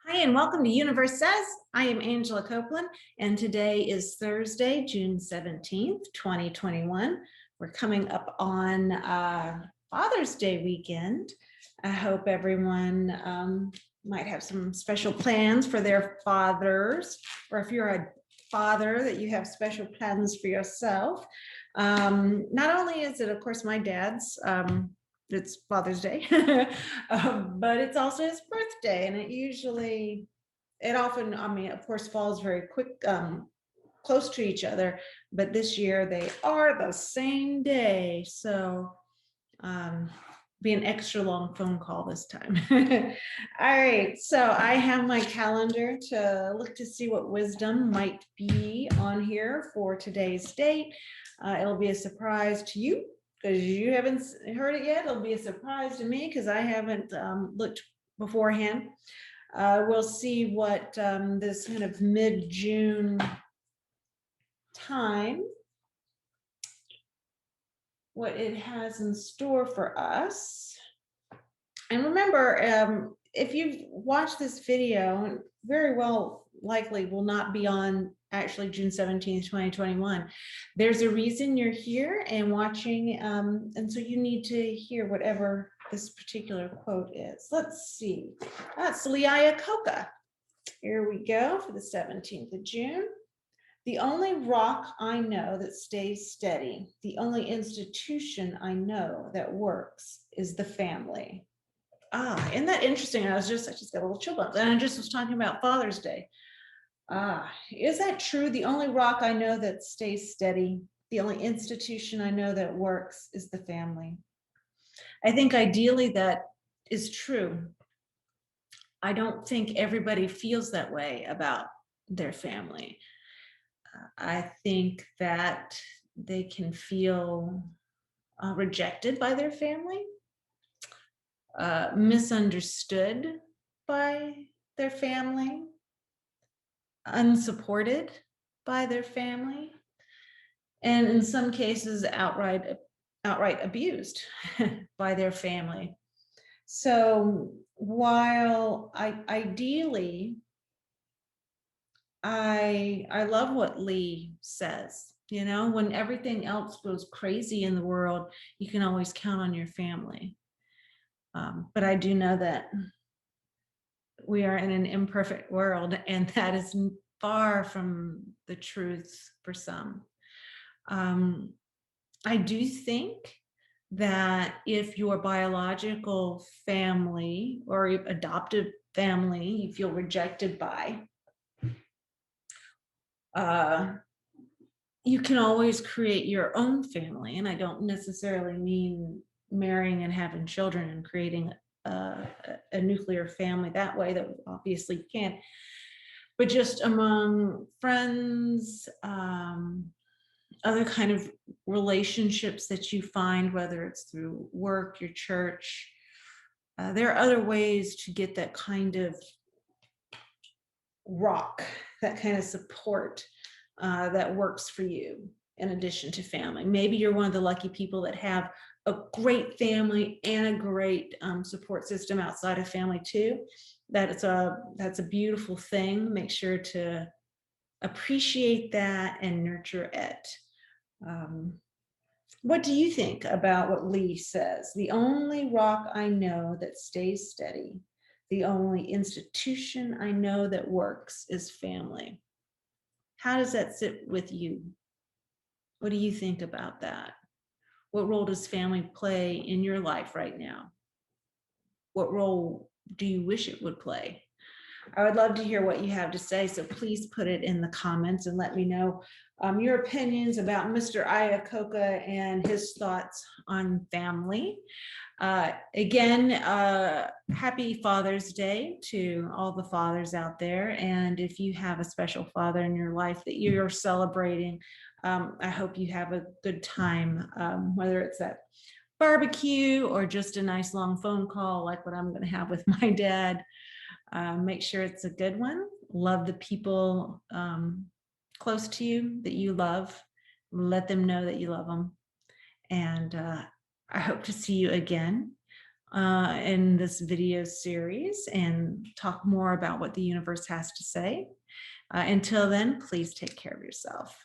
Hi, and welcome to Universe Says. I am Angela Copeland, and today is Thursday, June 17th, 2021. We're coming up on Father's Day weekend. I hope everyone might have some special plans for their fathers, or if you're a father, that you have special plans for yourself. Not only is it, of course, my dad's. It's Father's Day, but it's also his birthday, and it often, I mean, of course, falls very quick, close to each other, but this year they are the same day. So be an extra long phone call this time. All right, so I have my calendar to look to see what wisdom might be on here for today's date. It'll be a surprise to you because you haven't heard it yet. It'll be a surprise to me because I haven't looked beforehand. We'll see what this kind of mid-June time, what it has in store for us. And remember, if you've watched this video, very well likely will not be on actually June 17th, 2021. There's a reason you're here and watching, and so you need to hear whatever this particular quote is. Let's see. That's Lee Iacocca. Here we go for the 17th of June. The only rock I know that stays steady, the only institution I know that works is the family. Isn't that interesting? I just got a little chill bumps, and I just was talking about Father's Day. Is that true? The only rock I know that stays steady, the only institution I know that works is the family. I think ideally that is true. I don't think everybody feels that way about their family. I think that they can feel rejected by their family, misunderstood by their family, unsupported by their family, and in some cases outright abused by their family. So while ideally I love what Lee says, when everything else goes crazy in the world, you can always count on your family. But I do know that we are in an imperfect world, and that is far from the truth for some. I do think that if your biological family or adoptive family you feel rejected by, you can always create your own family. And I don't necessarily mean marrying and having children and creating a nuclear family that way, that obviously you can't, but just among friends, other kind of relationships that you find, whether it's through work, your church. There are other ways to get that kind of rock, that kind of support that works for you in addition to family. Maybe you're one of the lucky people that have a great family and a great support system outside of family too. That's a beautiful thing. Make sure to appreciate that and nurture it. What do you think about what Lee says? The only rock I know that stays steady, the only institution I know that works is family. How does that sit with you? What do you think about that? What role does family play in your life right now? What role do you wish it would play? I would love to hear what you have to say, so please put it in the comments and let me know your opinions about Mr. Iacocca and his thoughts on family. Again, happy Father's Day to all the fathers out there. And if you have a special father in your life that you're celebrating, I hope you have a good time, whether it's that barbecue or just a nice long phone call like what I'm going to have with my dad. Make sure it's a good one. Love the people close to you that you love. Let them know that you love them. And I hope to see you again in this video series and talk more about what the universe has to say. Until then, please take care of yourself.